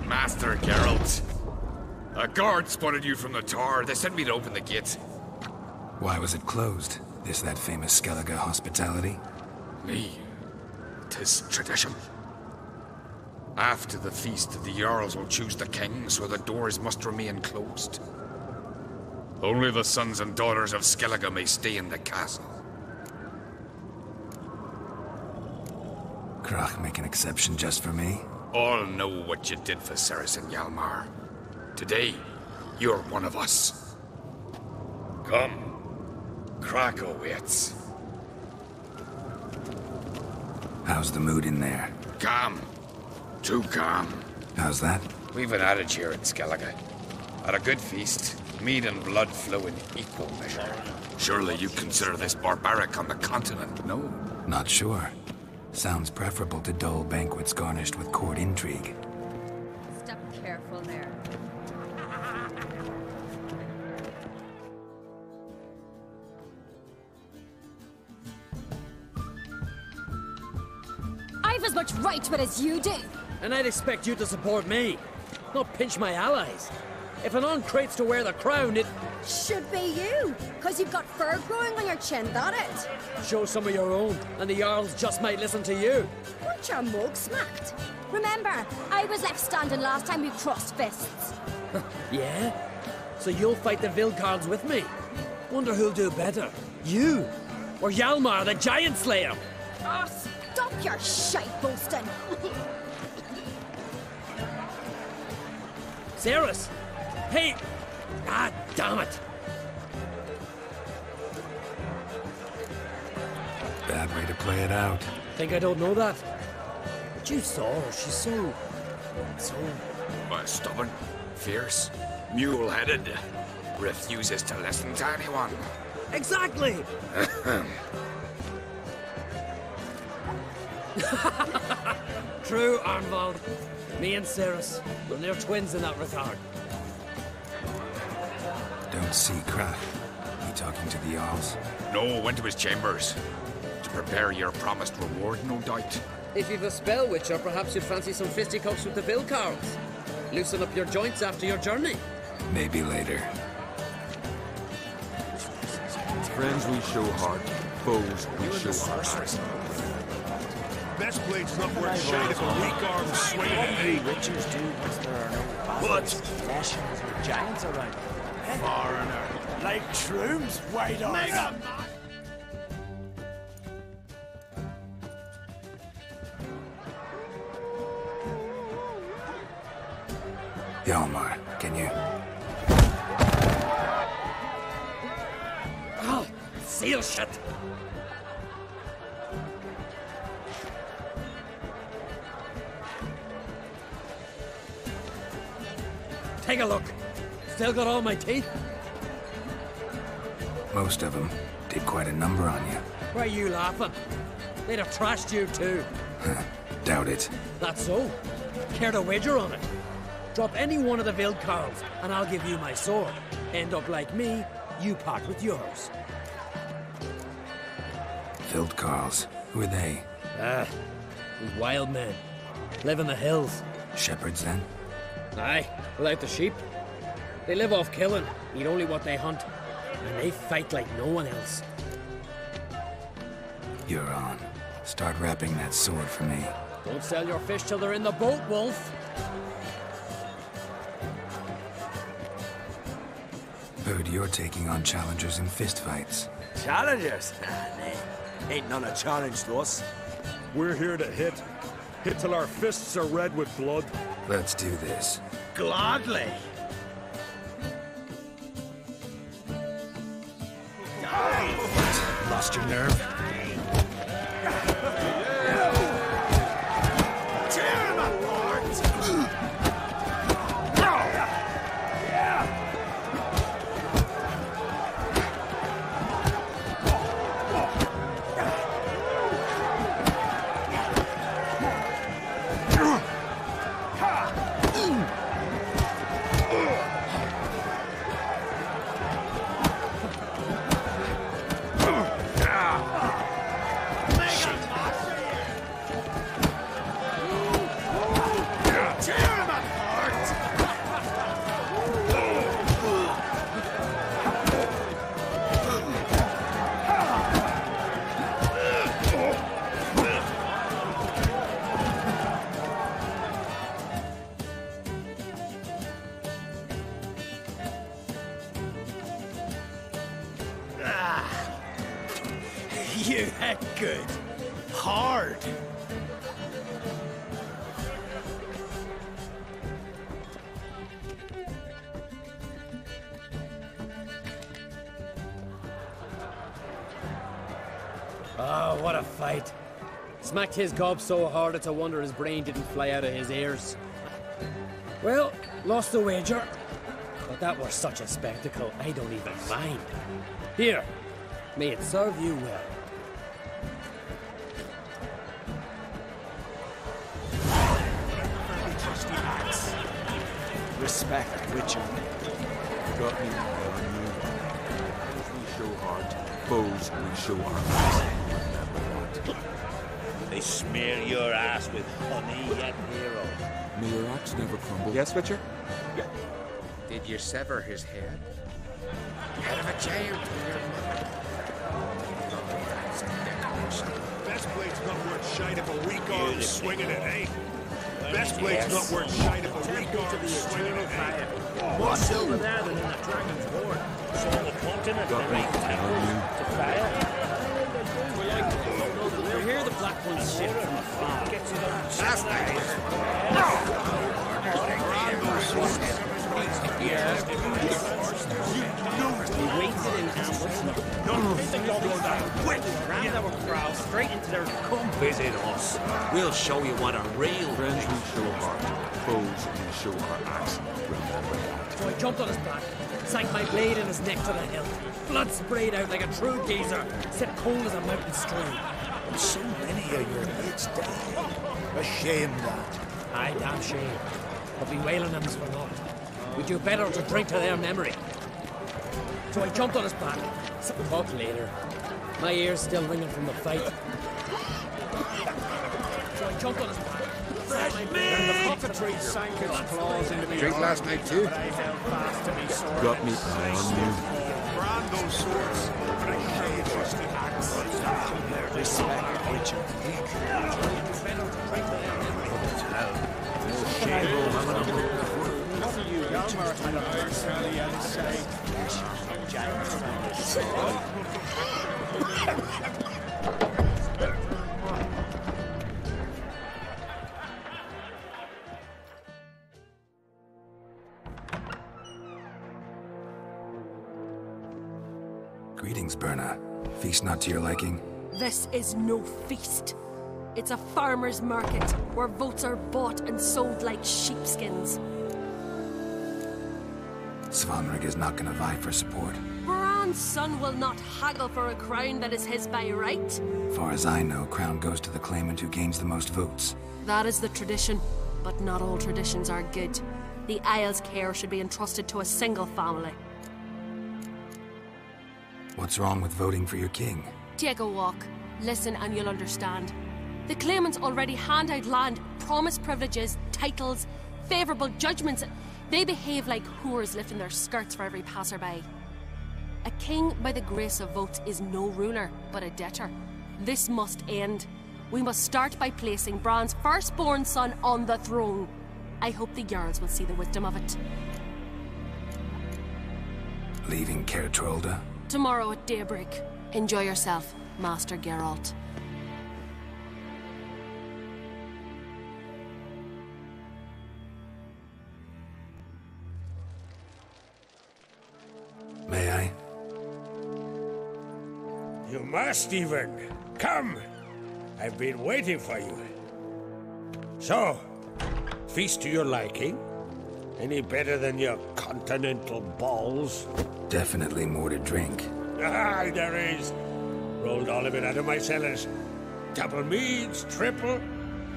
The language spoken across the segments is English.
Master Geralt. A guard spotted you from the tower. They sent me to open the gate. Why was it closed? Is that famous Skellige hospitality? Me? 'Tis tradition. After the feast, the Jarls will choose the king, so the doors must remain closed. Only the sons and daughters of Skellige may stay in the castle. Krach make an exception just for me? All know what you did for Ceres and Hjalmar. Today, you're one of us. Come. Krakow waits. How's the mood in there? Calm. Too calm. How's that? We've an adage here in Skellige. At a good feast, mead and blood flow in equal measure. Surely you consider this barbaric on the continent, no? Not sure. Sounds preferable to dull banquets garnished with court intrigue. Step careful there. I've as much right to it as you do. And I'd expect you to support me, not pinch my allies. If an on-crate's to wear the crown, it... Should be you, because you've got fur growing on your chin, that it. Show some of your own, and the Jarls just might listen to you. Weren't your mug smacked? Remember, I was left standing last time we crossed fists. Yeah? So you'll fight the Vilcards with me? Wonder who'll do better, you or Hjalmar the Giant Slayer? Oh, stop your shite boasting. Ceres! Hey! Ah, damn it! Bad way to play it out. Think I don't know that? But you saw her, she's so... Stubborn, fierce, mule-headed, refuses to listen to anyone. Exactly! True, Arnvald. Me and Ceres, well, they're twins in that regard. Don't see Krach. He talking to the Jarls? No, went to his chambers. To prepare your promised reward, no doubt. If you've a spell witcher, perhaps you'd fancy some fisticuffs with the Vilcards. Loosen up your joints after your journey. Maybe later. Friends we show heart, foes we show our heart. Best blade's not worth shit if a weak arm swinging at me. Witchers do once there are no bastards, lashings, or giants around. Foreigner. Like shrooms, wide on. Mega Hjalmar, can you... Oh, seal shut! Take a look. Still got all my teeth? Most of them did quite a number on you. Why are you laughing? They'd have trashed you too. Doubt it. That's so. Care to wager on it? Drop any one of the Vilcards, and I'll give you my sword. End up like me, you part with yours. Vilcards. Who are they? These wild men. Live in the hills. Shepherds, then? Aye, without the sheep. They live off killing, eat only what they hunt. And they fight like no one else. You're on. Start wrapping that sword for me. Don't sell your fish till they're in the boat, Wolf. Heard you're taking on challengers in fistfights. Challengers? Nah, ain't none a challenge to us. We're here to hit. Hit till our fists are red with blood. Let's do this. Gladly. Lost your nerve? Yeah, good. Hard. Ah, what a fight. Smacked his gob so hard it's a wonder his brain didn't fly out of his ears. Well, lost the wager. But that was such a spectacle, I don't even mind. Here, may it serve you well. Respect, Witcher. Got me on you. Foes we show heart, foes we show our hearts. Remember that. They smear your ass with honey yet, hero. May your axe never crumble. Yes, Witcher? Yeah. Did you sever his head? Head of a child to your mother. Best blade's not worth shite if a weak arm swinging it, eh? Best blade's not worth shite if a weak arm swinging it, eh? More silver there than in the dragon's horn. So the continent, Got me on you. to fire. We hear the Black One's ship from afar. Last night. We waited in ambush. Rammed our crowd straight into their Come visit us. We'll show you what a real Friends we show heart, foes we show our axe. Remember that. So I jumped on his back, sank my blade in his neck to the hilt. Blood sprayed out like a true geezer, set cold as a mountain stream. And so many of your mates died. A shame that. Aye, damn shame. But bewailing them's for naught. We do better to drink to their memory. So I jumped on his back. We'll talk later. My ears still ringing from the fight. So I jumped on his back. And the cockatrice sank its claws into me. Drink last night too? But I held fast to me sword. Got me on you. Brand those swords. But I shame trusty axe. Respect, Witcher. Greetings, Berna. Feast not to your liking? This is no feast. It's a farmer's market where votes are bought and sold like sheepskins. Svanrig is not gonna vie for support. Bran's son will not haggle for a crown that is his by right. Far as I know, crown goes to the claimant who gains the most votes. That is the tradition, but not all traditions are good. The Isle's care should be entrusted to a single family. What's wrong with voting for your king? Take a walk. Listen and you'll understand. The claimants already hand out land, promise privileges, titles, favourable judgments. They behave like whores lifting their skirts for every passerby. A king by the grace of votes is no ruler, but a debtor. This must end. We must start by placing Bran's firstborn son on the throne. I hope the Jarls will see the wisdom of it. Leaving Caer Trolda? Tomorrow at daybreak. Enjoy yourself, Master Geralt. May I? You must even. Come. I've been waiting for you. So, feast to your liking? Any better than your continental balls? Definitely more to drink. Aye, there is. Rolled all of it out of my cellars. Double meads, triple,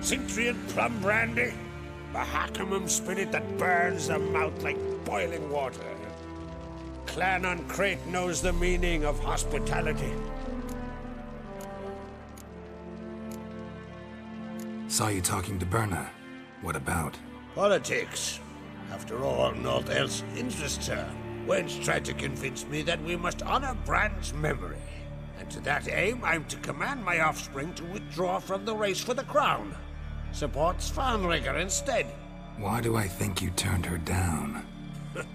Cintrian plum brandy, Mahakimum spirit that burns the mouth like boiling water. Clan on Crate knows the meaning of hospitality. Saw you talking to Berna. What about? Politics. After all, naught else interests her. Wench tried to convince me that we must honor Bran's memory. And to that aim, I'm to command my offspring to withdraw from the race for the crown. Support Svanrigger instead. Why do I think you turned her down?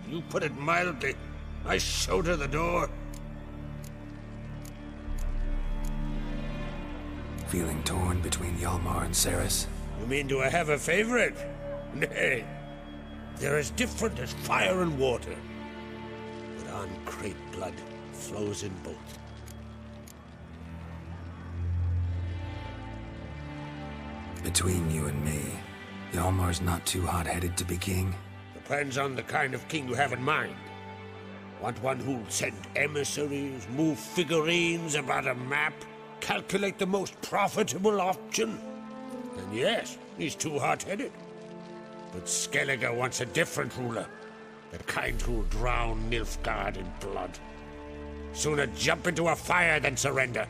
You put it mildly. I showed her the door. Feeling torn between Hjalmar and Ceres? You mean do I have a favorite? Nay. They're as different as fire and water. But uncrate blood flows in both. Between you and me, Hjalmar's not too hot-headed to be king? Depends on the kind of king you have in mind. Want one who'll send emissaries, move figurines about a map, calculate the most profitable option? Then yes, he's too hot-headed. But Skellige wants a different ruler. The kind who'll drown Nilfgaard in blood. Sooner jump into a fire than surrender.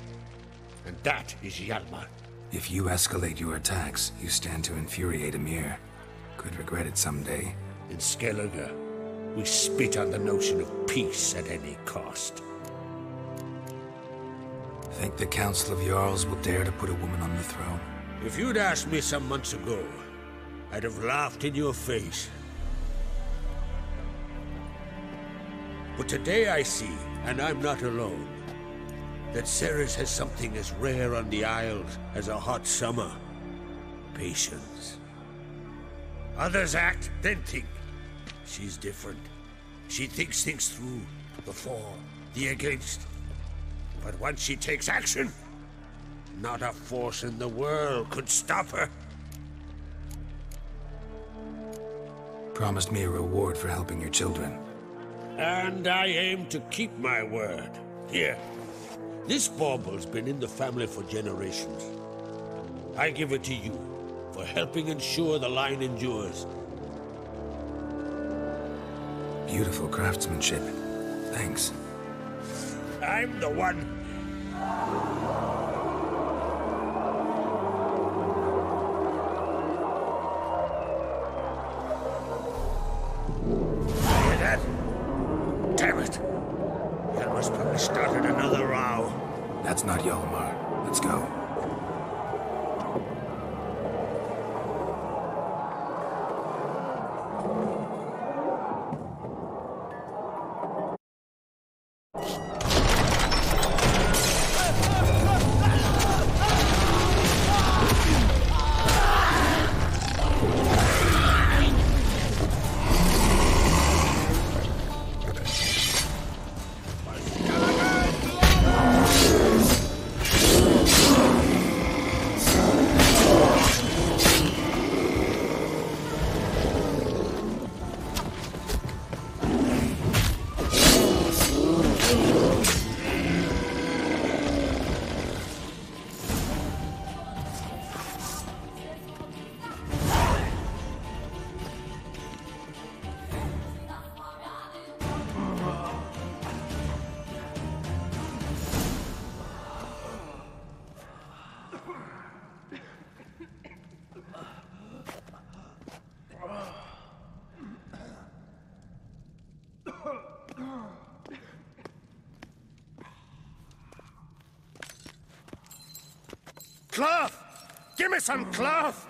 And that is Hjalmar. If you escalate your attacks, you stand to infuriate Emir. Could regret it someday. In Skellige, we spit on the notion of peace at any cost. Think the Council of Jarls will dare to put a woman on the throne? If you'd asked me some months ago, I'd have laughed in your face. But today I see, and I'm not alone, that Ceres has something as rare on the Isles as a hot summer. Patience. Others act, then think. She's different. She thinks things through. The for, the against. But once she takes action, not a force in the world could stop her. Promised me a reward for helping your children. And I aim to keep my word. Here. This bauble's been in the family for generations. I give it to you for helping ensure the line endures. Beautiful craftsmanship. Thanks. I'm the one. Hear that? Damn it. Hjalmar's probably started another row. That's not Hjalmar. Let's go. Cloth! Give me some cloth!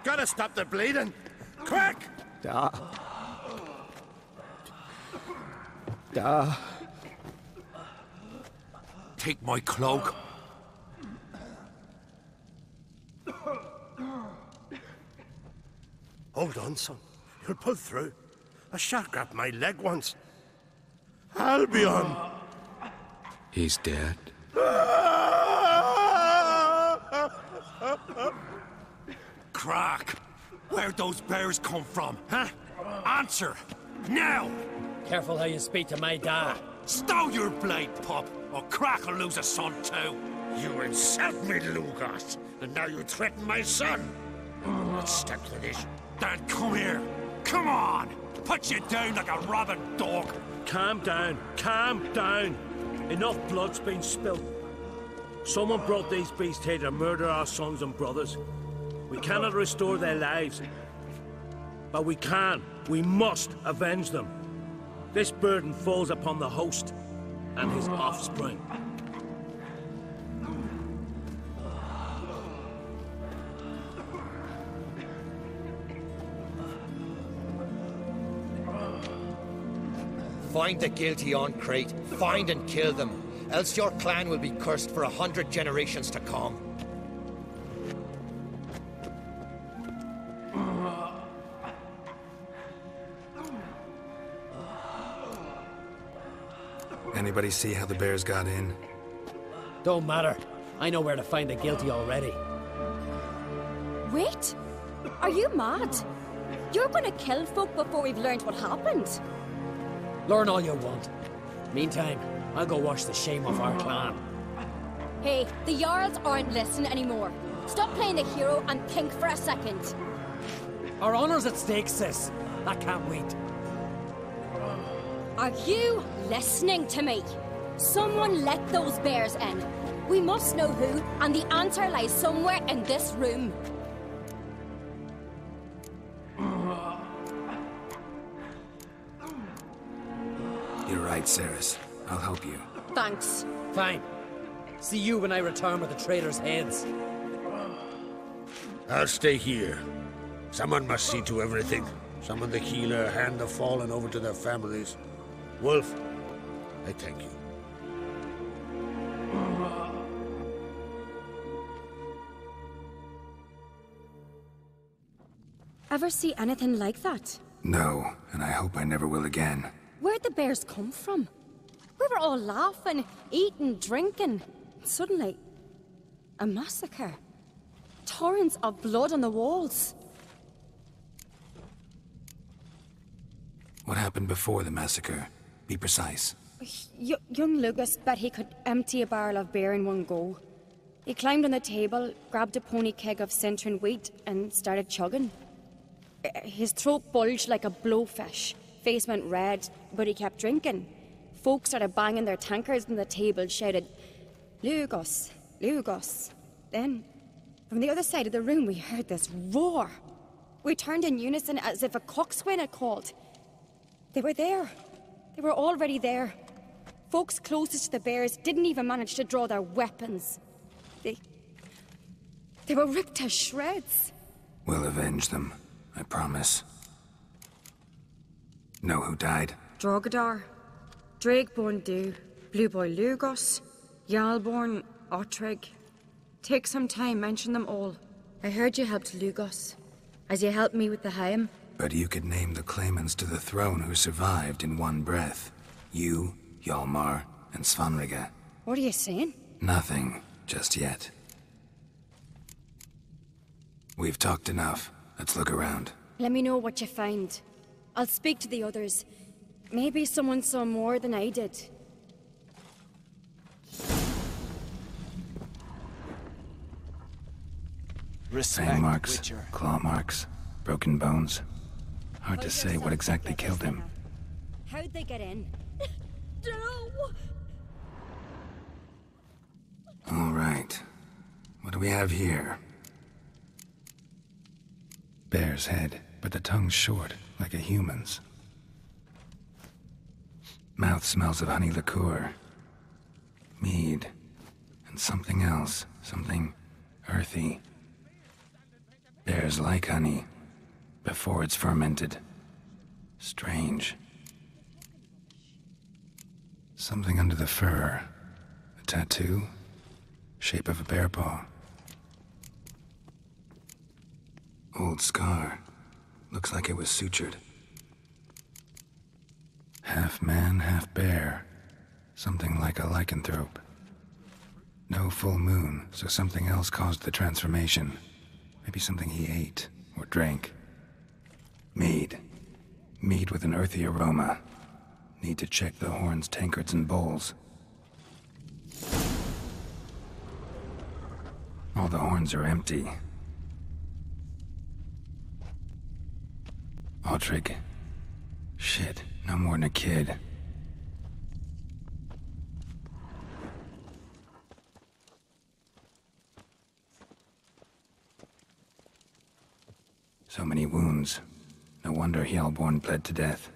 Gotta stop the bleeding! Quick! Take my cloak. Hold on, son. You'll pull through. A shark grabbed my leg once. Albion! He's dead. Crack! Where'd those bears come from, huh? Answer! Now! Careful how you speak to my dad. Stow your blade, pup, or Crack will lose a son too! You insult me, Lugas, and now you threaten my son. Let's step to this. Dan, come here! Come on! Put you down like a rabid dog! Calm down. Calm down. Enough blood's been spilled. Someone brought these beasts here to murder our sons and brothers. We cannot restore their lives. But we can. We must avenge them. This burden falls upon the host and his offspring. Find the guilty on Crate. Find and kill them. Else your clan will be cursed for 100 generations to come. Anybody see how the bears got in? Don't matter. I know where to find the guilty already. Wait! Are you mad? You're gonna kill folk before we've learned what happened. Learn all you want. Meantime, I'll go wash the shame off our clan. Hey, the Jarls aren't listening anymore. Stop playing the hero and think for a second. Our honor's at stake, sis. I can't wait. Are you listening to me? Someone let those bears in. We must know who, and the answer lies somewhere in this room. You're right, Ceres. I'll help you. Thanks. Fine. See you when I return with the traitors' heads. I'll stay here. Someone must see to everything. Summon the healer, hand the fallen over to their families. Wolf, I thank you. Ever see anything like that? No, and I hope I never will again. Where'd the bears come from? We were all laughing, eating, drinking. Suddenly, a massacre. Torrents of blood on the walls. What happened before the massacre? Be precise. Young Lucas bet he could empty a barrel of beer in one go. He climbed on the table, grabbed a pony keg of Centron wheat, and started chugging. His throat bulged like a blowfish. Face went red, but he kept drinking. Folks started banging their tankards on the table, shouted, "Lugos, Lugos." Then, from the other side of the room, we heard this roar. We turned in unison as if a coxswain had called. They were there. They were already there. Folks closest to the bears didn't even manage to draw their weapons. They were ripped to shreds. We'll avenge them, I promise. Know who died? Drogadar, Drakeborn Du, Blue Boy Lugos, Jarlborn, Ottrig. Take some time, mention them all. I heard you helped Lugos, as you helped me with the Haim. But you could name the claimants to the throne who survived in one breath. You, Hjalmar, and Svanrige. What are you saying? Nothing, just yet. We've talked enough. Let's look around. Let me know what you find. I'll speak to the others. Maybe someone saw more than I did. Fang marks, claw marks, broken bones. Hard to say what exactly killed him. How'd they get in? All right. What do we have here? Bear's head, but the tongue's short, like a human's. Mouth smells of honey liqueur. Mead. And something else. Something earthy. Bears like honey. Before it's fermented. Strange. Something under the fur. A tattoo. Shape of a bear paw. Old scar. Looks like it was sutured. Half man, half bear. Something like a lycanthrope. No full moon, so something else caused the transformation. Maybe something he ate or drank. Mead. Mead with an earthy aroma. Need to check the horns, tankards, and bowls. All the horns are empty. Ottrig. Shit, no more than a kid. So many wounds. No wonder Hjalborn bled to death.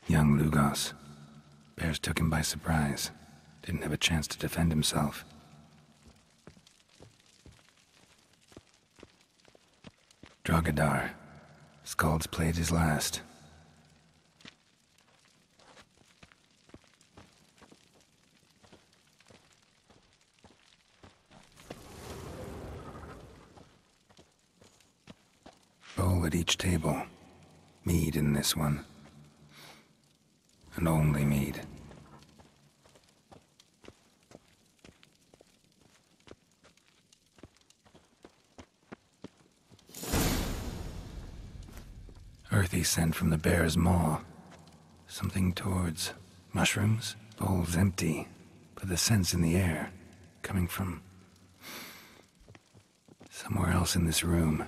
Young Lugos. Bears took him by surprise. Didn't have a chance to defend himself. Drogadar. Skald's played his last. bowl at each table. Mead in this one. And only mead. Earthy scent from the bear's maw. Something towards mushrooms. Bowl's empty, but the scent's in the air. Coming from somewhere else in this room.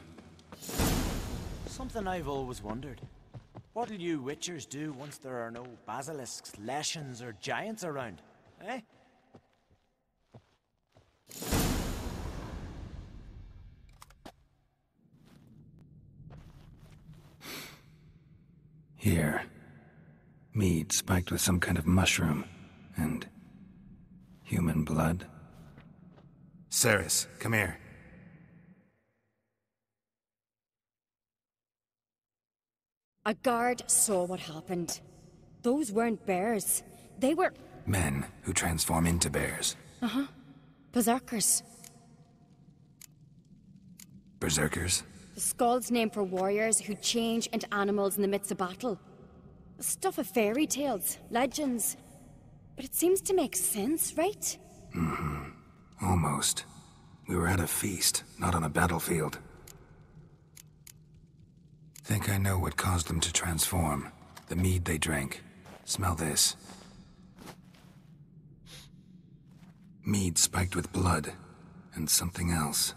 Something I've always wondered. What'll you witchers do once there are no basilisks, leshens, or giants around? Eh? Here. Mead spiked with some kind of mushroom. And human blood. Ceres, come here. A guard saw what happened. Those weren't bears. They were... Men who transform into bears. Uh-huh. Berserkers. Berserkers? The Skald's name for warriors who change into animals in the midst of battle. Stuff of fairy tales, legends. But it seems to make sense, right? Mm-hmm. Almost. We were at a feast, not on a battlefield. Think I know what caused them to transform. The mead they drank. Smell this. Mead spiked with blood. And something else.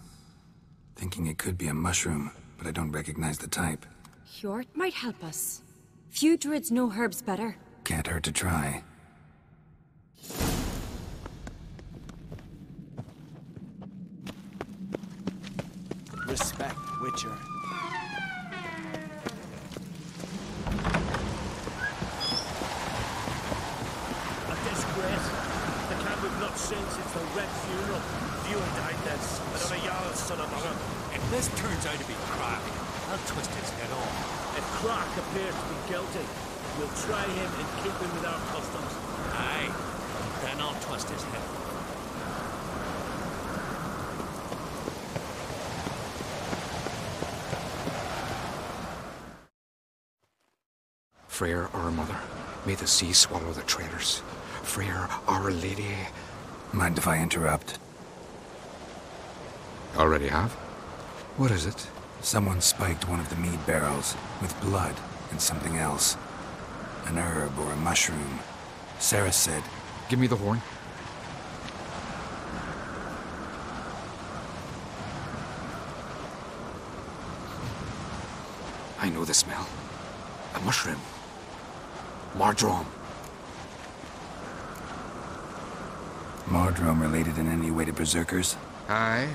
Thinking it could be a mushroom, but I don't recognize the type. Hjort might help us. Few druids know herbs better. Can't hurt to try. Respect, Witcher. A disgrace. The camp we've not seen since the Red Funeral. Fewer died than another Jarl's son of mother. If this turns out to be Crack, I'll twist his head off. If Crack appears to be guilty, we'll try him and keep him with our customs. Aye, then I'll twist his head. Freyr, our mother, may the sea swallow the traitors. Freyr, our lady. Mind if I interrupt? Already have? What is it? Someone spiked one of the mead barrels with blood and something else. An herb or a mushroom. Sarah said... Give me the horn. I know the smell. A mushroom. Mardrome. Mardrome related in any way to berserkers? Aye.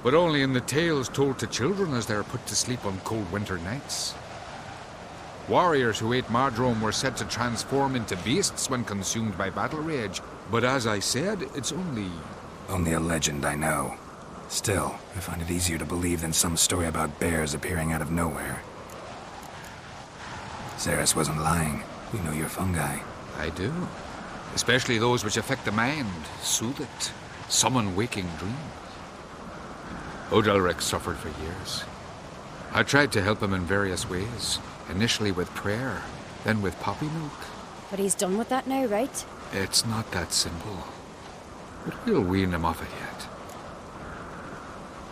But only in the tales told to children as they are put to sleep on cold winter nights. Warriors who ate Mardrome were said to transform into beasts when consumed by battle rage. But as I said, it's only... Only a legend, I know. Still, I find it easier to believe than some story about bears appearing out of nowhere. Ceres wasn't lying. We know you're fungi. I do. Especially those which affect the mind, soothe it, summon waking dreams. Odalric suffered for years. I tried to help him in various ways. Initially with prayer, then with poppy milk. But he's done with that now, right? It's not that simple. But we'll wean him off it yet.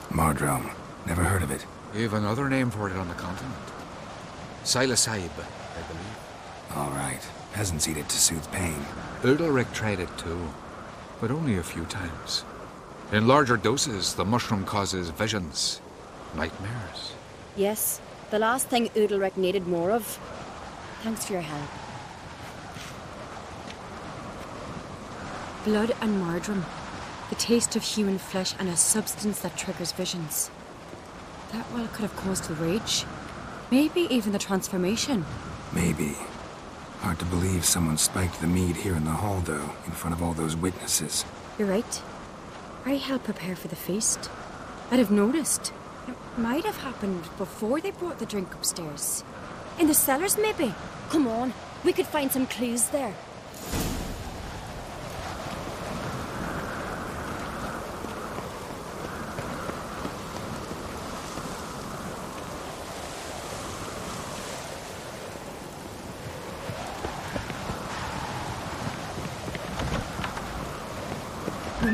Mardrome. Never heard of it. We have another name for it on the continent. Psilocybe, I believe. All right. Peasants eat it to soothe pain. Odalric tried it too, but only a few times. In larger doses, the mushroom causes visions, nightmares. Yes, the last thing Udalric needed more of. Thanks for your help. Blood and Mardrome. The taste of human flesh and a substance that triggers visions. That well could have caused the rage. Maybe even the transformation. Maybe. Hard to believe someone spiked the mead here in the hall, though, in front of all those witnesses. You're right. I helped prepare for the feast. I'd have noticed. It might have happened before they brought the drink upstairs. In the cellars, maybe? Come on, we could find some clues there.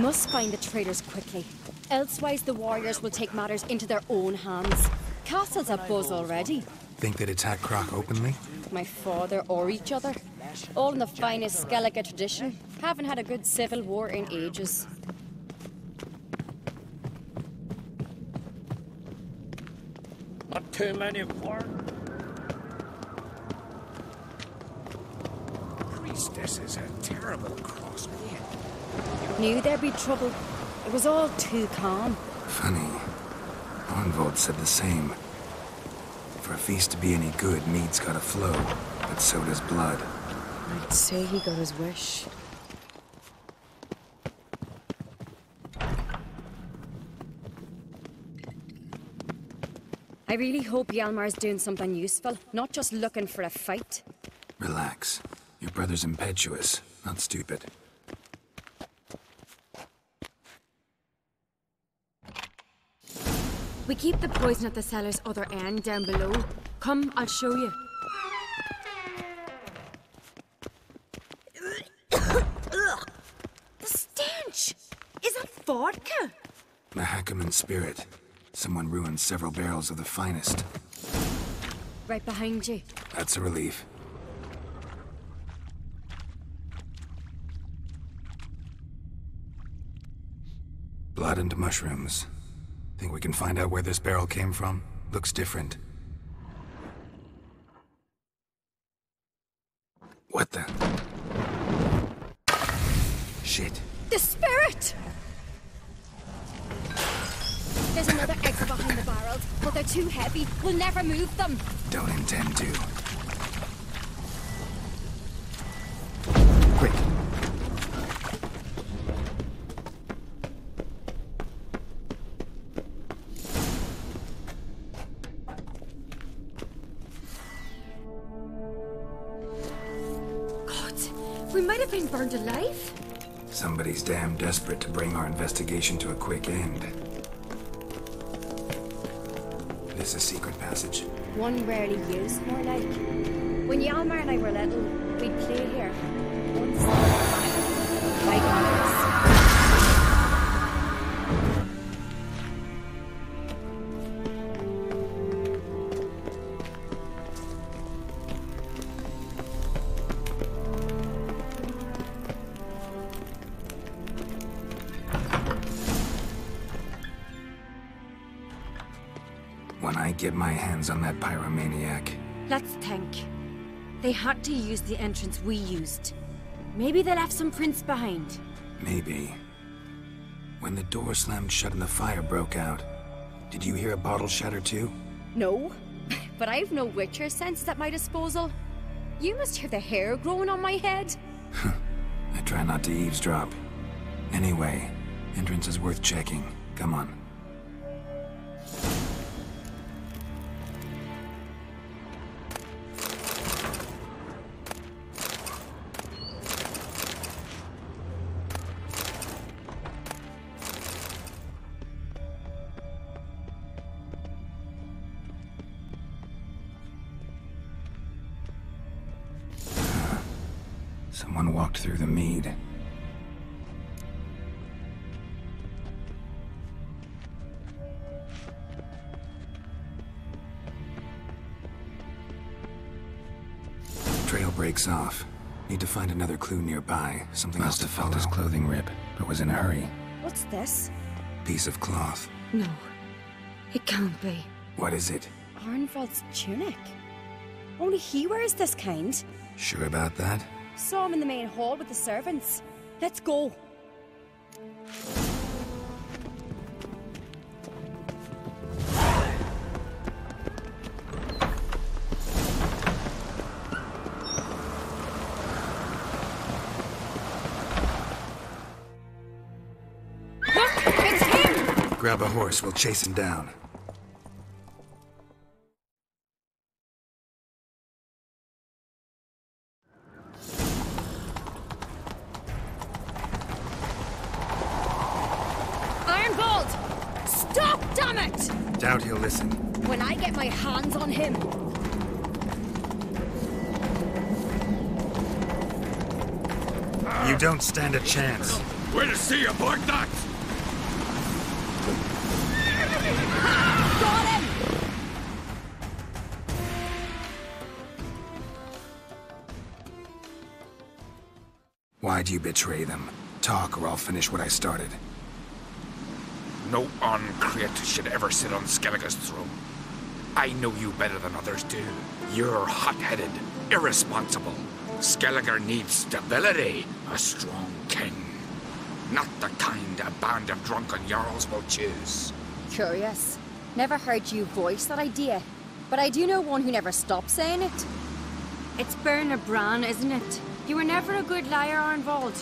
must find the traitors quickly. Elsewise, the warriors will take matters into their own hands. Castle's a buzz already. Think they'd attack Croc openly? My father or each other. All in the finest Skellige tradition. Haven't had a good civil war in ages. Not too many more. Priestess is a terrible crossbeam. Knew there'd be trouble. It was all too calm. Funny. Arnvold said the same. For a feast to be any good, mead's gotta flow, but so does blood. I'd say he got his wish. I really hope Hjalmar's doing something useful, not just looking for a fight. Relax. Your brother's impetuous, not stupid. We keep the poison at the cellar's other end down below. Come, I'll show you. The stench! Is that vodka? Mahakaman spirit. Someone ruined several barrels of the finest. Right behind you. That's a relief. Blood and mushrooms. Think we can find out where this barrel came from? Looks different. What the? Shit. The spirit! There's another exit behind the barrels, but they're too heavy. We'll never move them. Don't intend to. Quick. We might have been burned alive. Somebody's damn desperate to bring our investigation to a quick end. This a secret passage? One rarely used, more like. When Hjalmar and I were little, we'd play here. Once. Like others. When I get my hands on that pyromaniac. Let's think. They had to use the entrance we used. Maybe they left some prints behind. Maybe. When the door slammed shut and the fire broke out, did you hear a bottle shatter too? No, but I've no Witcher senses at my disposal. You must hear the hair growing on my head. I try not to eavesdrop. Anyway, entrance is worth checking. Come on. Someone walked through the mead. Trail breaks off. Need to find another clue nearby. Something else to follow. Must have felt his clothing rip, but was in a hurry. What's this? Piece of cloth. No, it can't be. What is it? Arnvold's tunic. Only he wears this kind. Sure about that? Saw him in the main hall with the servants. Let's go. Look, it's him! Grab a horse, we'll chase him down. Doubt he'll listen. When I get my hands on him. You don't stand a chance. We'll see about that! Got him! Why'd you betray them? Talk, or I'll finish what I started. No uncreate should ever sit on Skellige's throne. I know you better than others do. You're hot-headed, irresponsible. Skellige needs stability, a strong king. Not the kind a band of drunken jarls will choose. Curious. Never heard you voice that idea. But I do know one who never stops saying it. It's Berna Bran, isn't it? You were never a good liar, Arnvald.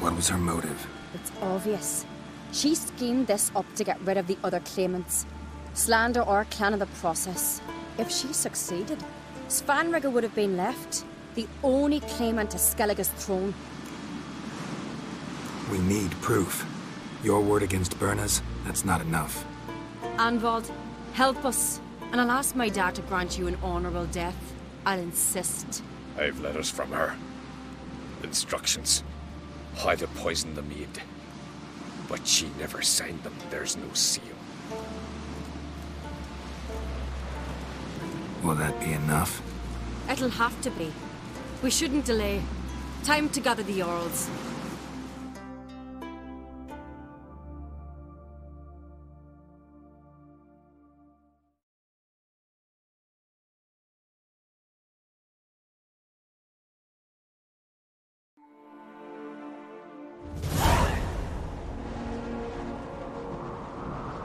What was her motive? It's obvious. She schemed this up to get rid of the other claimants. Slander our clan in the process. If she succeeded, Svanrige would have been left, the only claimant to Skellige's throne. We need proof. Your word against Berna's, that's not enough. Anvald, help us, and I'll ask my dad to grant you an honorable death. I'll insist. I've letters from her. Instructions. How to poison the mead. But she never signed them. There's no seal. Will that be enough? It'll have to be. We shouldn't delay. Time to gather the Jarls.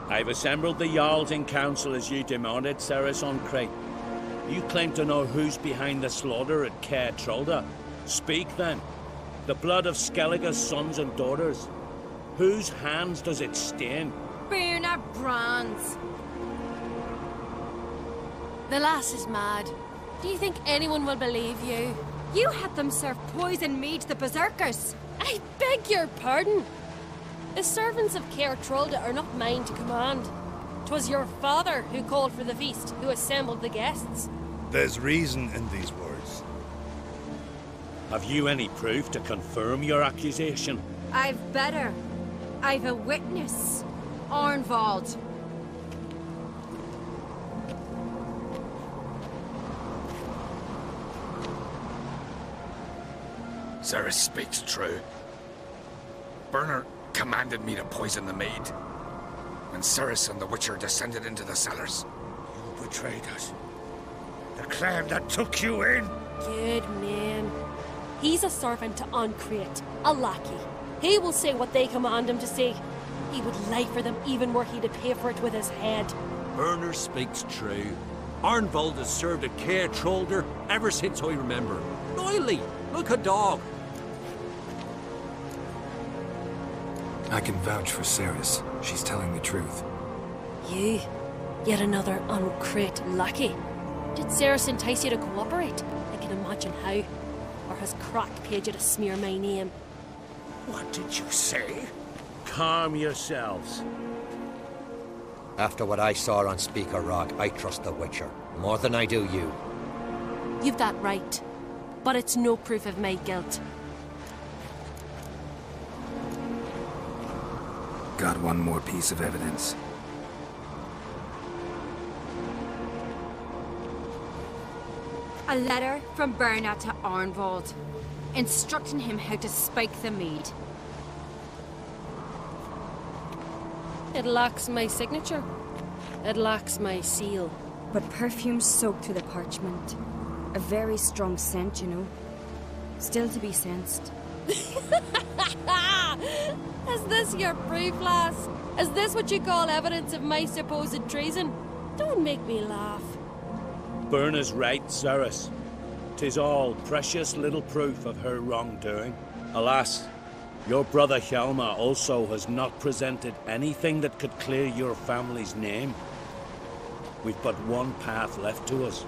I've assembled the Jarls in council as you demanded, Ceres on Crate. You claim to know who's behind the slaughter at Caer Trolda. Speak then. The blood of Skellige's sons and daughters. Whose hands does it stain? Berna Bran's. The lass is mad. Do you think anyone will believe you? You had them serve poison mead to the berserkers. I beg your pardon. The servants of Caer Trolda are not mine to command. 'Twas your father who called for the feast, who assembled the guests. There's reason in these words. Have you any proof to confirm your accusation? I've better. I've a witness. Arnvald. Ceres speaks true. Berna commanded me to poison the maid. When Ceres and the Witcher descended into the cellars. You betrayed us. The clan that took you in. Good man. He's a servant to Uncreate, a lackey. He will say what they command him to say. He would lie for them even were he to pay for it with his head. Berner speaks true. Arnvald has served at Caer Trolder ever since I remember. Loyally, like a dog. I can vouch for Ceres. She's telling the truth. You? Yet another Uncreate lackey? Did Ceres entice you to cooperate? I can imagine how. Or has Crack paid you to smear my name? What did you say? Calm yourselves. After what I saw on Speaker Rock, I trust the Witcher. More than I do you. You've that right. But it's no proof of my guilt. Got one more piece of evidence. A letter from Berna to Arnvald, instructing him how to spike the mead. It lacks my signature. It lacks my seal. But perfume soaked through the parchment. A very strong scent, you know. Still to be sensed. Is this your proof, lass? Is this what you call evidence of my supposed treason? Don't make me laugh. Berna's right, Ceres. 'Tis all precious little proof of her wrongdoing. Alas, your brother Hjalmar also has not presented anything that could clear your family's name. We've but one path left to us.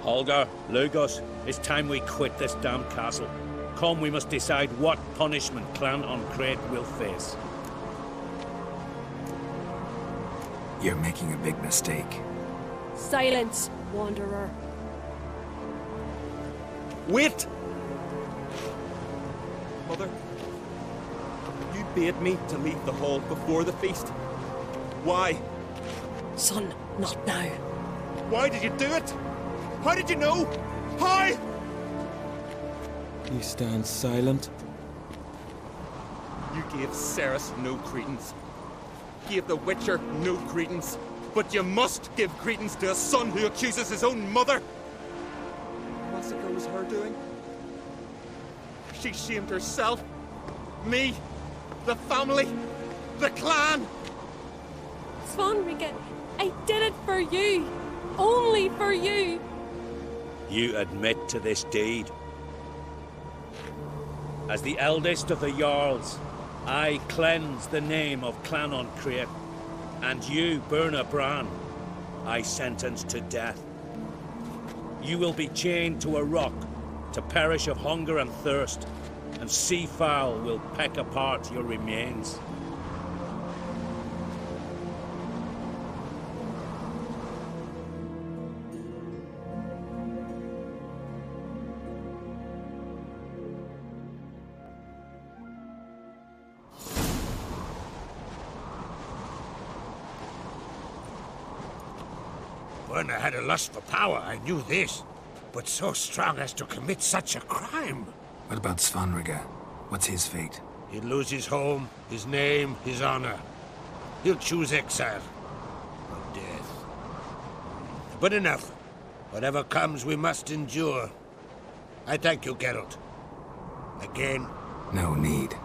Holger, Lugos, it's time we quit this damn castle. Come, we must decide what punishment Clan Uncreate will face. You're making a big mistake. Silence, wanderer. Wait! Mother, you bade me to leave the hall before the feast. Why? Son, not now. Why did you do it? How did you know? How? You stand silent. You gave Cerys no credence. Gave the Witcher no credence. But you must give credence to a son who accuses his own mother. The massacre was her doing. She shamed herself, me, the family, the clan. Svanrika, I did it for you. Only for you. You admit to this deed. As the eldest of the Jarls, I cleanse the name of Clan Create, and you, Burna Bran, I sentence to death. You will be chained to a rock to perish of hunger and thirst, and seafowl will peck apart your remains. When I had a lust for power, I knew this. But so strong as to commit such a crime. What about Svanrika? What's his fate? He'll lose his home, his name, his honor. He'll choose exile. Or death. But enough. Whatever comes, we must endure. I thank you, Geralt. Again. No need.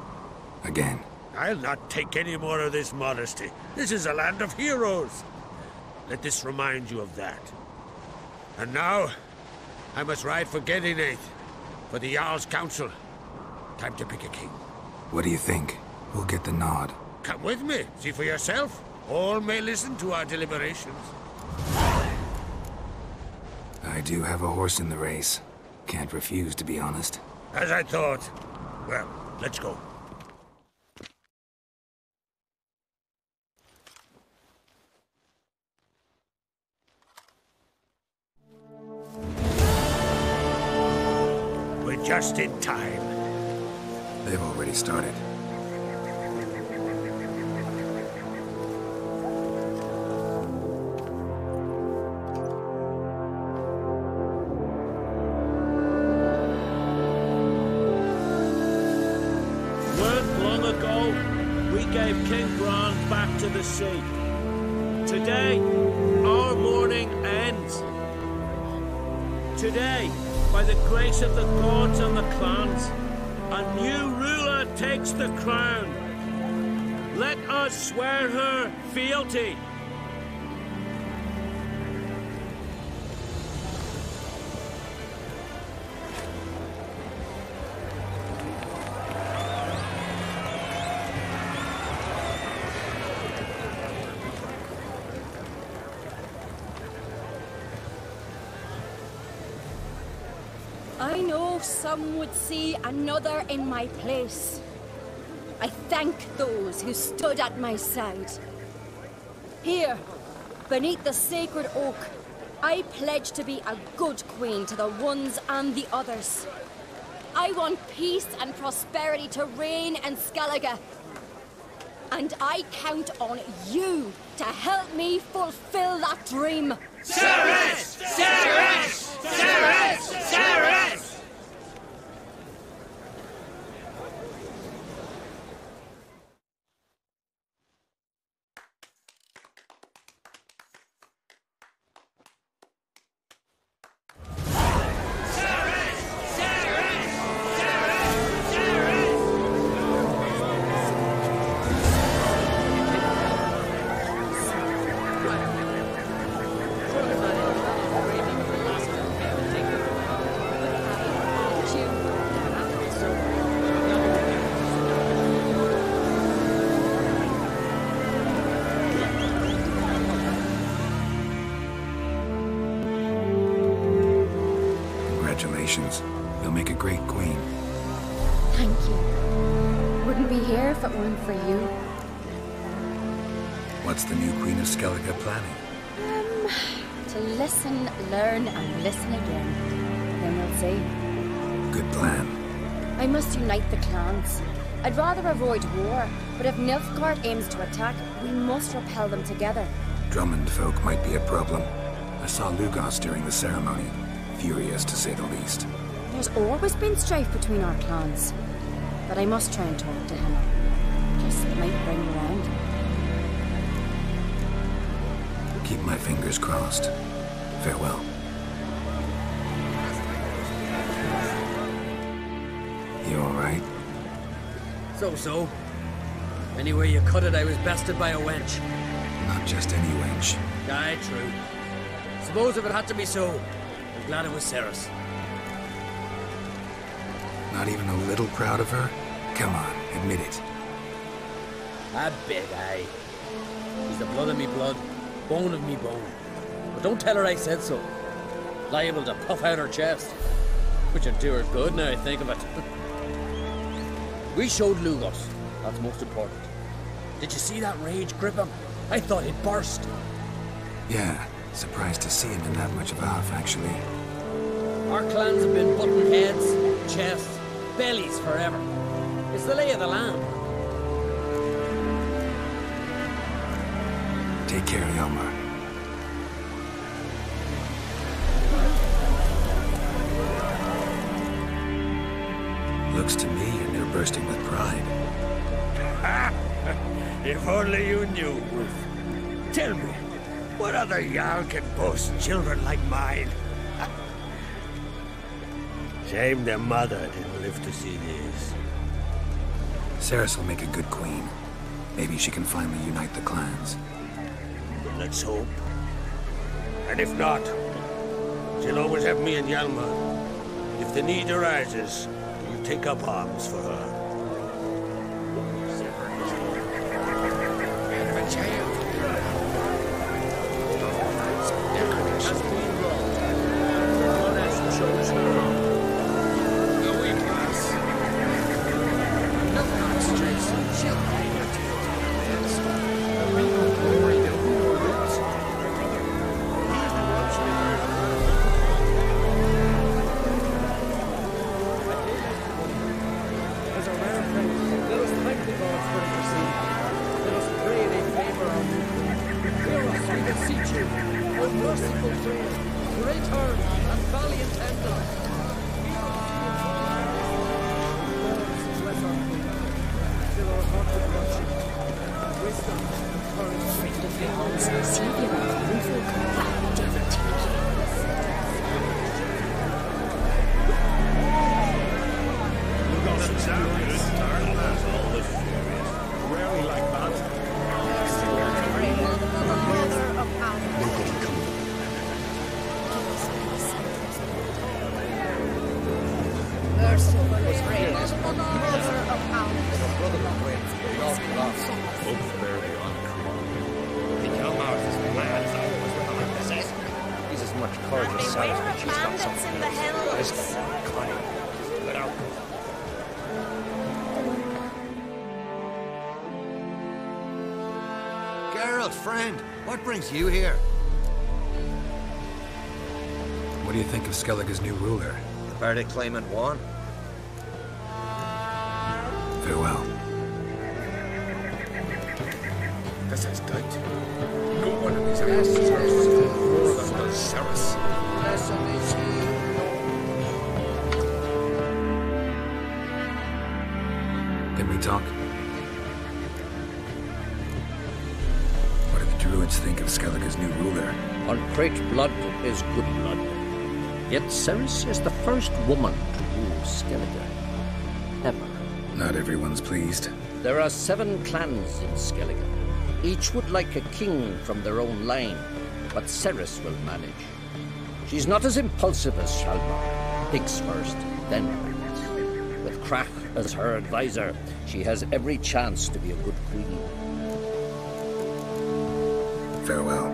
Again. I'll not take any more of this modesty. This is a land of heroes. Let this remind you of that. And now, I must ride for Gedinath, for the Jarl's Council. Time to pick a king. What do you think? Who'll get the nod? Come with me, see for yourself. All may listen to our deliberations. I do have a horse in the race. Can't refuse, to be honest. As I thought. Well, let's go. Just in time. They've already started. Weren't long ago, we gave King Bran back to the sea. Today, our mourning ends. Today, by the grace of the gods and the clans, a new ruler takes the crown. Let us swear her fealty. I know some would see another in my place. I thank those who stood at my side. Here, beneath the sacred oak, I pledge to be a good queen to the ones and the others. I want peace and prosperity to reign in Skellige. And I count on you to help me fulfill that dream. Cerys! Cerys! Cerys! Cerys! Congratulations. You'll make a great queen. Thank you. Wouldn't be here if it weren't for you. What's the new Queen of Skellige planning? To listen, learn, and listen again. Then we'll see. Good plan. I must unite the clans. I'd rather avoid war, but if Nilfgaard aims to attack, we must repel them together. Drummond folk might be a problem. I saw Lugos during the ceremony. Furious, to say the least. There's always been strife between our clans. But I must try and talk to him. Just might bring around. Keep my fingers crossed. Farewell. You alright? So. Anyway you cut it, I was bested by a wench. Not just any wench. Aye, true. Suppose if it had to be so, I'm glad it was Ceres. Not even a little proud of her? Come on, admit it. A bit, aye. She's the blood of me blood, bone of me bone. But don't tell her I said so. Liable to puff out her chest. Which would do her good now I think of it. We showed Lugos. That's most important. Did you see that rage grip him? I thought he'd burst. Yeah, surprised to see him in that much of a huff, actually. Our clans have been butting heads, chests, bellies forever. It's the lay of the land. Take care, Yelmar. Looks to me you're near bursting with pride. If only you knew, Wolf. Tell me, what other Jarl can boast children like mine? Shame their mother didn't live to see this. Ceres will make a good queen. Maybe she can finally unite the clans. Let's hope. And if not, she'll always have me and Hjalmar. If the need arises, we'll take up arms for her. Friend, what brings you here? What do you think of Skellige's new ruler? The verdict claimant won. Farewell. This is good. No one of these asses more than does Ceres. Can we talk? Druids think of Skellige's new ruler. Uncrate blood is good blood. Yet Ceres is the first woman to rule Skellige. Ever. Not everyone's pleased. There are 7 clans in Skellige. Each would like a king from their own line, but Ceres will manage. She's not as impulsive as Hjalmar. Thinks first, then acts. With Krach as her advisor, she has every chance to be a good queen. Farewell.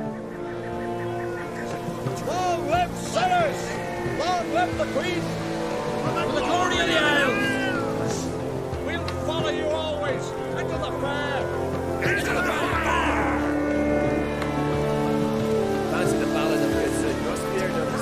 Long live Ceres! Long live the Queen! For the glory of the Isles! We'll follow you always into the fair! Into the fair! Fancy the ballad of Wiedźmin, your spirit of the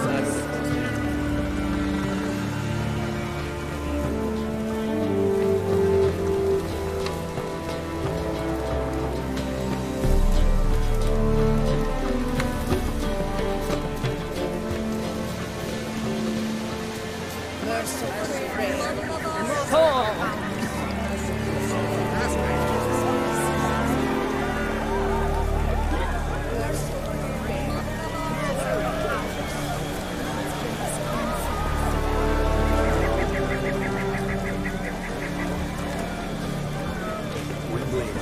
blade.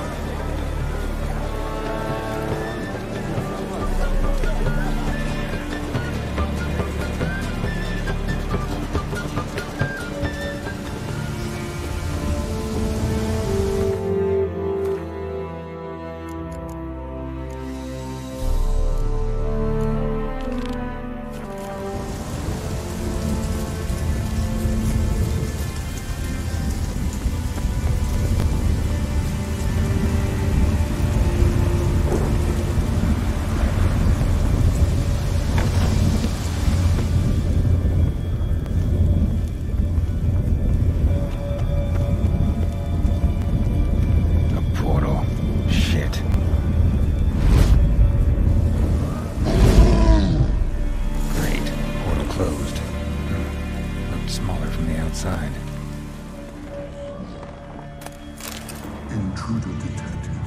Intruder detected.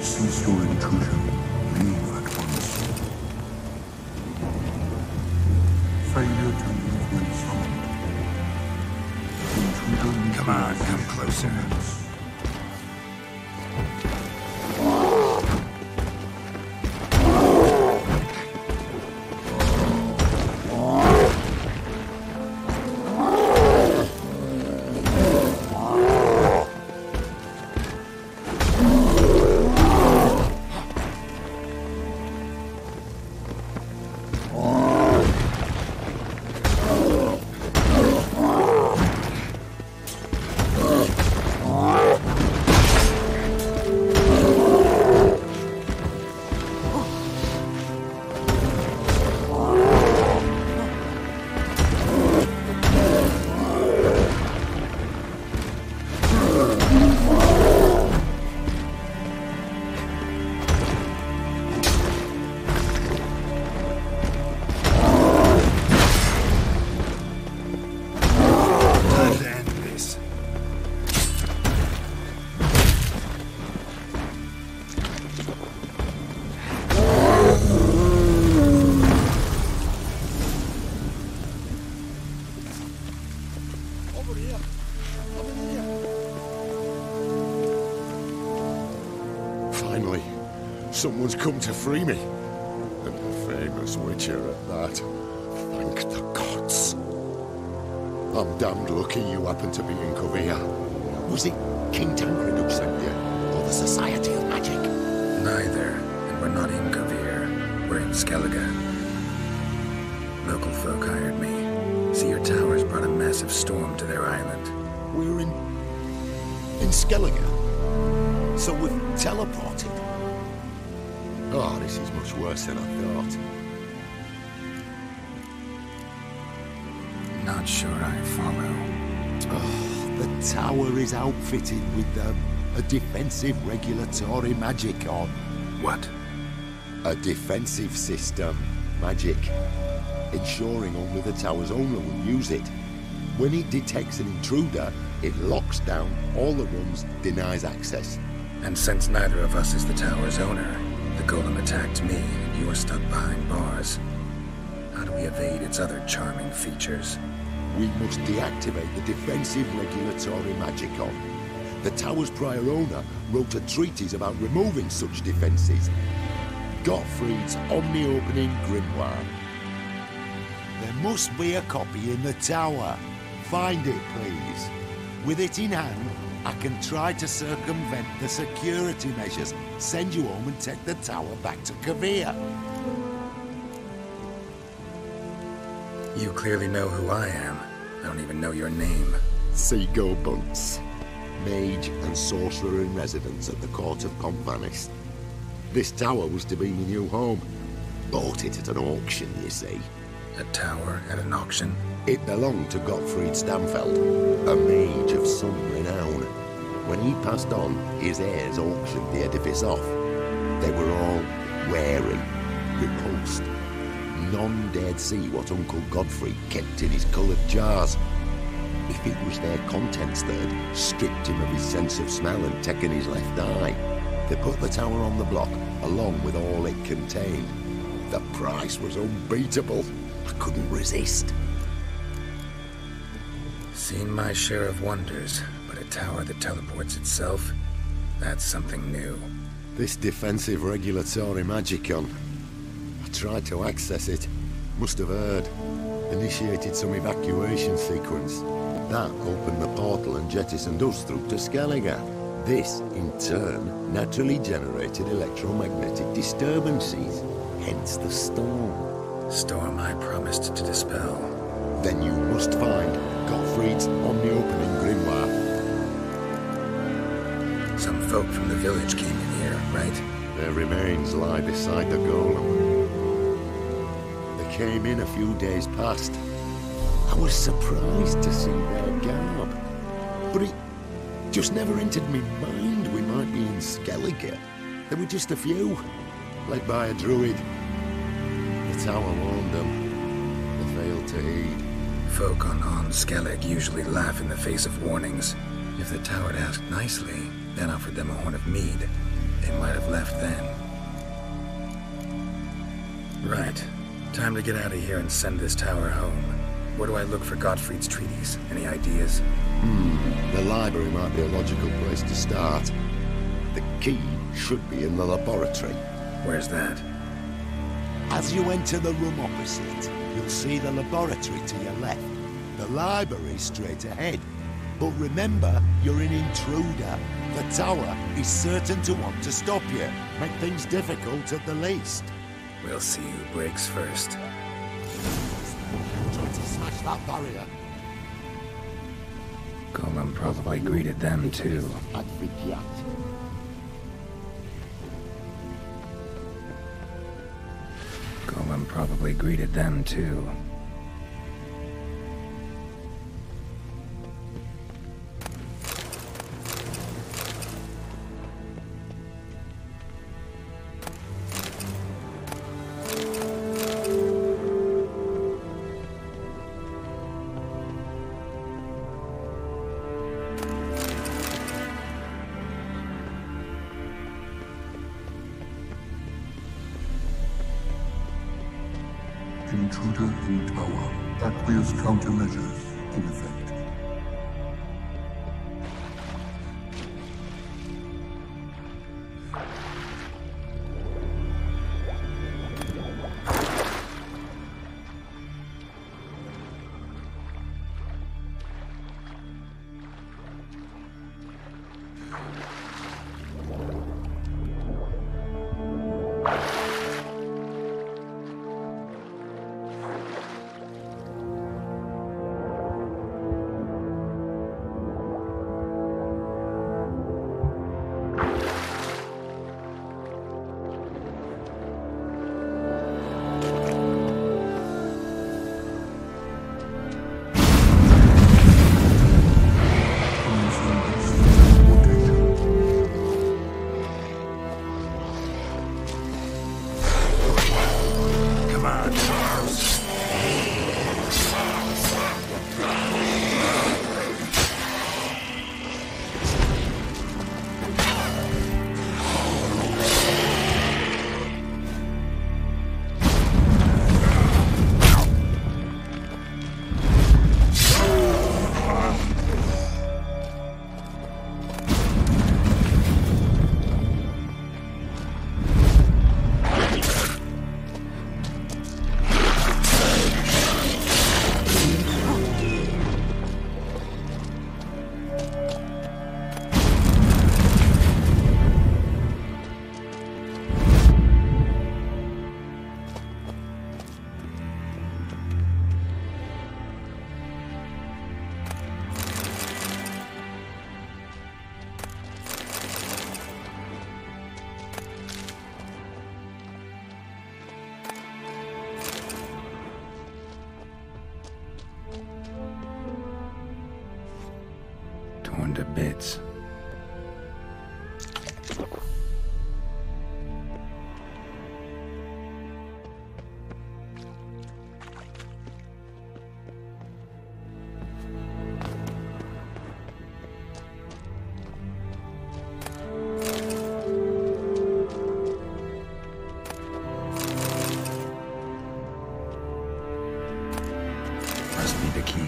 Cease your intrusion. Leave at once. Failure to leave when summoned. Intruder. Come on, come closer. Finally, someone's come to free me. And a famous witcher at that. Thank the gods. I'm damned lucky you happened to be in Kovia. Was it King Tancred who sent you? Or the Society of Magic? Neither. And we're not in Kovir. We're in Skellige. Local folk hired me. See, your towers brought a massive storm to their island. We're in Skellige? So we've teleported? Oh, this is much worse than I thought. Not sure I follow. Oh, the tower is outfitted with a defensive regulatory magic on. What? A defensive system magic, ensuring only the tower's owner will use it. When it detects an intruder, it locks down all the rooms, denies access. And since neither of us is the tower's owner, the golem attacked me and you were stuck behind bars. How do we evade its other charming features? We must deactivate the defensive regulatory magic on. The tower's prior owner wrote a treatise about removing such defenses. Gottfried's omni-opening grimoire. There must be a copy in the tower. Find it, please. With it in hand, I can try to circumvent the security measures, send you home and take the tower back to Kovir. You clearly know who I am. I don't even know your name. Seagull Bunce. Mage and sorcerer in residence at the court of Comphanis. This tower was to be my new home. Bought it at an auction, you see. A tower at an auction? It belonged to Gottfried Stamfeld, a mage of some renown. When he passed on, his heirs auctioned the edifice off. They were all wary, repulsed. None dared see what Uncle Godfrey kept in his coloured jars. If it was their contents that had stripped him of his sense of smell and taken his left eye, they put the tower on the block, along with all it contained. The price was unbeatable. I couldn't resist. Seen my share of wonders, but a tower that teleports itself? That's something new. This defensive regulatory magicon. I tried to access it. Must have heard. Initiated some evacuation sequence. That opened the portal and jettisoned us through to Skellige. This, in turn, naturally generated electromagnetic disturbances. Hence the storm. Storm I promised to dispel. Then you must find Gottfried's omni-opening grimoire. Some folk from the village came in here, right? Their remains lie beside the golem. They came in a few days past. I was surprised to see their garb. But it just never entered my mind we might be in Skellige. There were just a few, led by a druid. The tower warned them. They failed to heed. Folk on Skellig usually laugh in the face of warnings. If the tower had asked nicely, then offered them a horn of mead, they might have left then. Right. Time to get out of here and send this tower home. Where do I look for Gottfried's treaties? Any ideas? The library might be a logical place to start. The key should be in the laboratory. Where's that? As you enter the room opposite, you'll see the laboratory to your left. The library straight ahead. But remember, you're an intruder. The tower is certain to want to stop you. Make things difficult at the least. We'll see who breaks first. Try to smash that barrier. Golem probably greeted them too. Golem probably greeted them too. Intruder in tower. Aqueous countermeasures in effect. Torn to bits. Must be the key.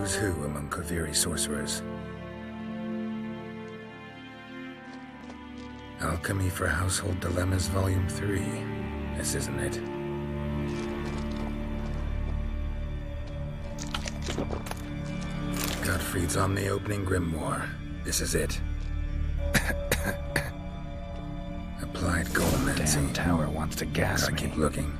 who's who among Kaviri sorcerers. Alchemy for Household Dilemmas Volume 3. This isn't it. Gottfried's Omni-Opening Grimoire. This is it. Applied Golemancy. Damn tower wants to gas me. Keep looking.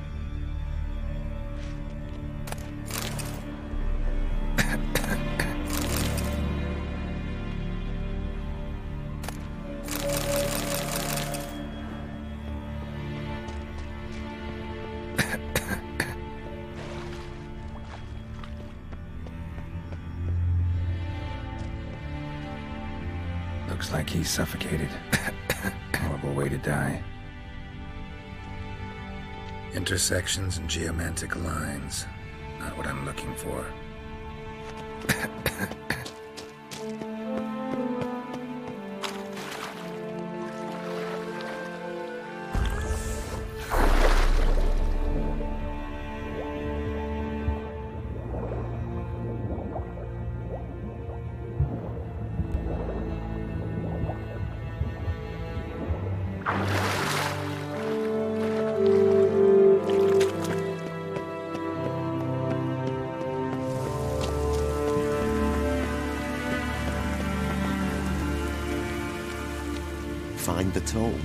Looks like he's suffocated. Horrible way to die. Intersections and geomantic lines. Not what I'm looking for. Find the tome.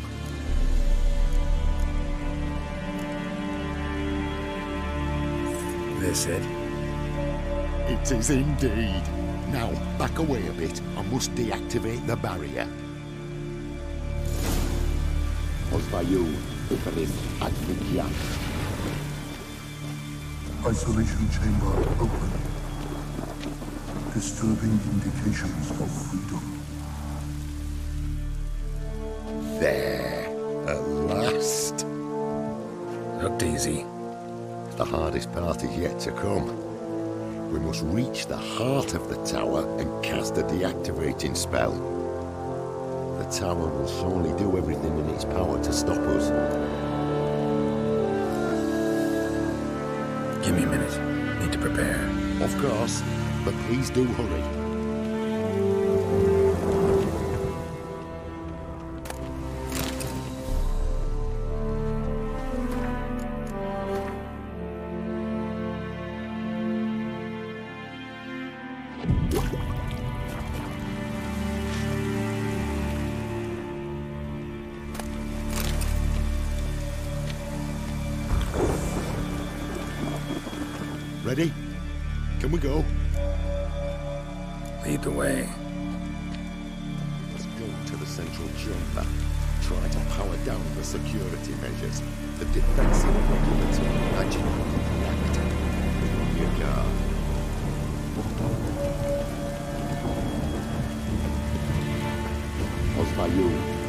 This it? It is indeed. Now, back away a bit. I must deactivate the barrier. Osvayu, Icarus, Advikia. Isolation chamber open. Disturbing indications of freedom. There, at last. Looked easy. The hardest part is yet to come. We must reach the heart of the tower and cast a deactivating spell. The tower will surely do everything in its power to stop us. Give me a minute. Need to prepare. Of course, but please do hurry. Ready? Can we go? Lead the way. Let's go to the central chamber. Try to power down the security measures. The defensive regulatory magic will be active. Be on your guard. Osvayu,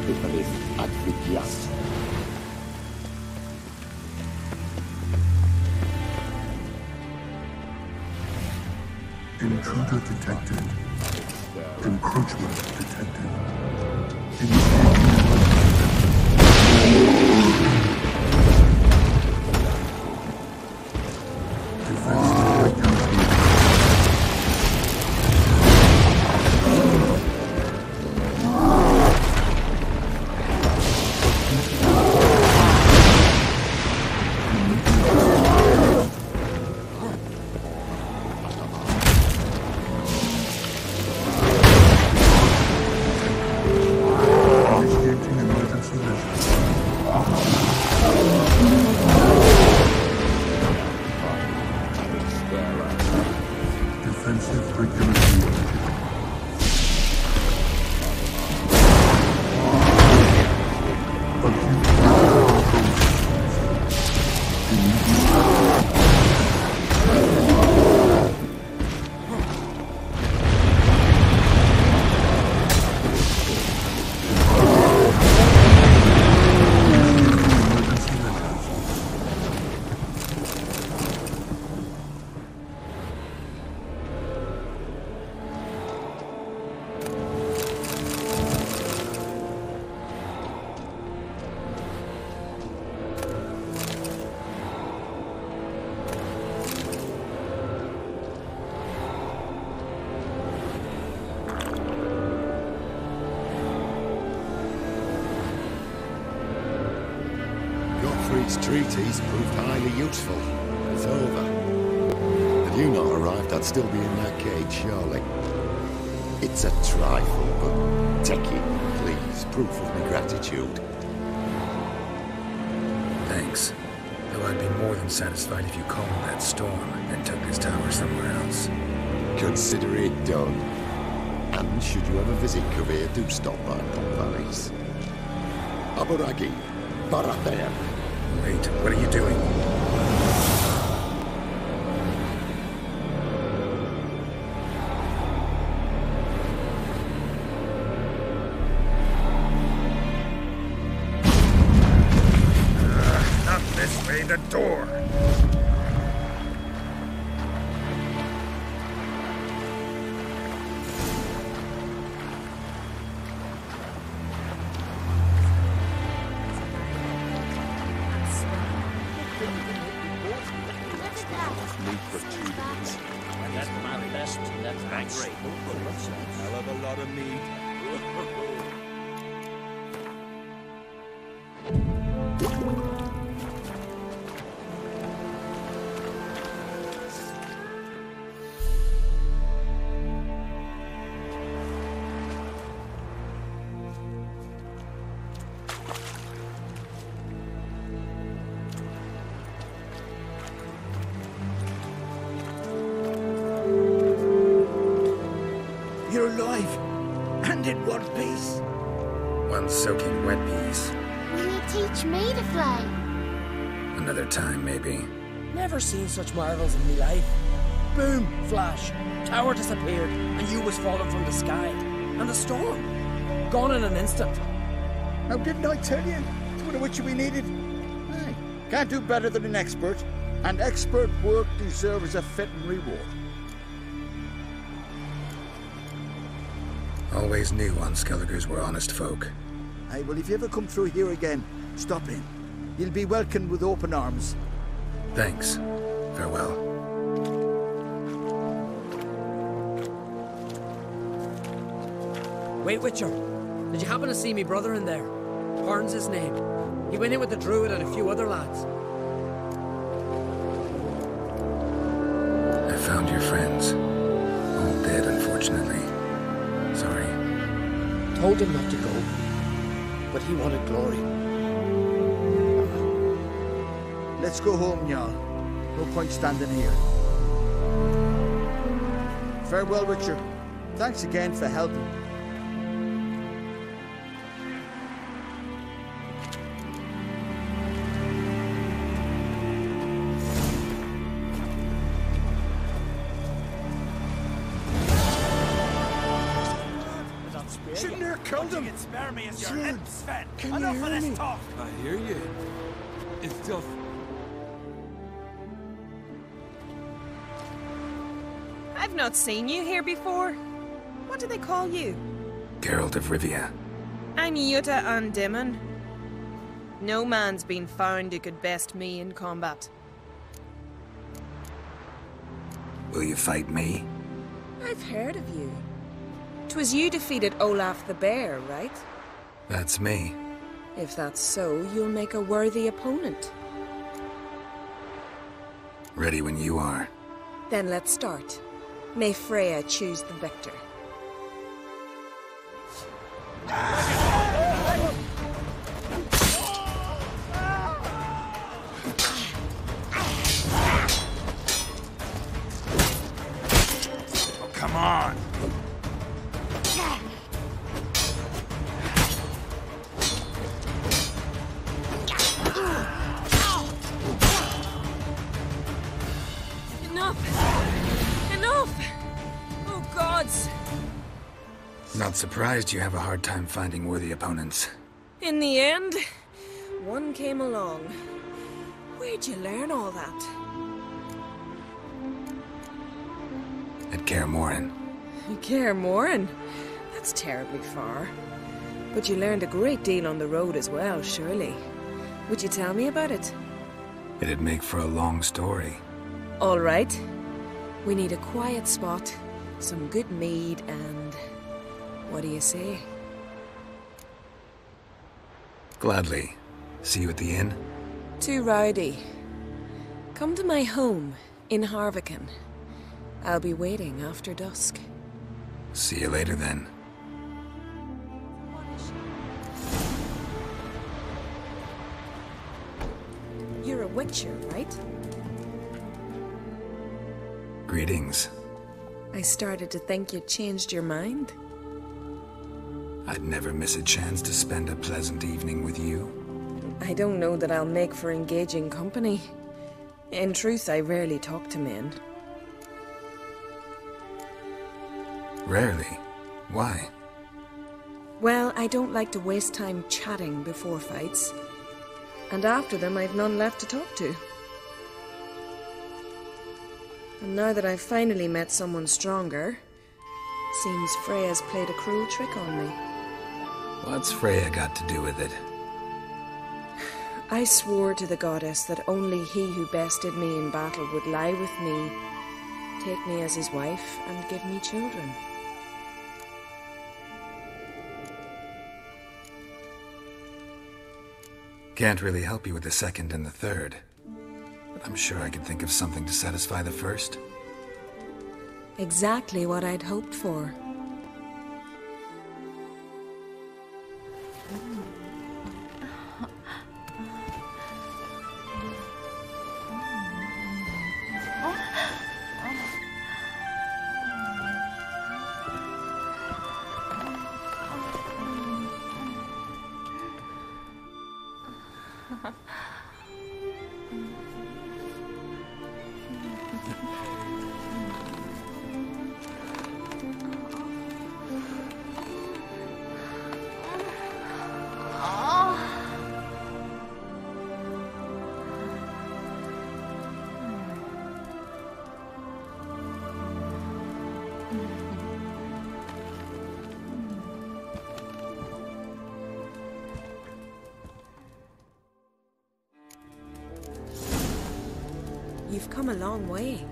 Icarus, Advikias. Intruder detected. Encroachment detected. Freud's treatise proved highly useful. It's over. Had you not arrived, I'd still be in that cage, surely. It's a trifle, but take it, please. Proof of my gratitude. Thanks. Though I'd be more than satisfied if you calmed that storm and took this tower somewhere else. Consider it done. And should you ever visit Kavir, do stop by Pomvalis. Aburagi, Barathea. Wait, what are you doing? Not this way, the door! Hell of a lot of meat. You're alive, and in one piece. One soaking wet piece. Will you teach me to fly? Another time, maybe. Never seen such marvels in me life. Boom, flash, tower disappeared, and you was falling from the sky. And the storm, gone in an instant. Now didn't I tell you? It's one of which we needed. Hey, can't do better than an expert. And expert work deserves a fitting reward. Always knew Unskelligers were honest folk. Hey, well, if you ever come through here again, stop in. You'll be welcomed with open arms. Thanks. Farewell. Wait, Witcher. Did you happen to see me brother in there? Horn's his name. He went in with the druid and a few other lads. I found your friends. All dead, unfortunately. Sorry. Told him not to go, but he wanted glory. Let's go home, Jarl. No point standing here. Farewell, Richard. Thanks again for helping. Shouldn't have killed him. Spare me as your Sven, lips, Sven. can you Enough hear of this me? talk. I hear you. It's tough. I've not seen you here before. What do they call you? Geralt of Rivia. I'm Jutta Undimmen. No man's been found who could best me in combat. Will you fight me? I've heard of you. 'Twas you defeated Olaf the Bear, right? That's me. If that's so, you'll make a worthy opponent. Ready when you are. Then let's start. May Freya choose the victor. Oh, come on! Enough! Oh, gods! Not surprised you have a hard time finding worthy opponents. In the end, one came along. Where'd you learn all that? At Kaer Morhen. Kaer Morhen? That's terribly far. But you learned a great deal on the road as well, surely. Would you tell me about it? It'd make for a long story. All right. We need a quiet spot, some good mead, and... what do you say? Gladly. See you at the inn? Too rowdy. Come to my home in Harvican. I'll be waiting after dusk. See you later then. You're a Witcher, right? Greetings. I started to think you'd changed your mind. I'd never miss a chance to spend a pleasant evening with you. I don't know that I'll make for engaging company. In truth, I rarely talk to men. Rarely? Why? Well, I don't like to waste time chatting before fights. And after them, I've none left to talk to. And now that I've finally met someone stronger, seems Freya's played a cruel trick on me. What's Freya got to do with it? I swore to the goddess that only he who bested me in battle would lie with me, take me as his wife, and give me children. Can't really help you with the second and the third, but I'm sure I could think of something to satisfy the first. Exactly what I'd hoped for. You've come a long way.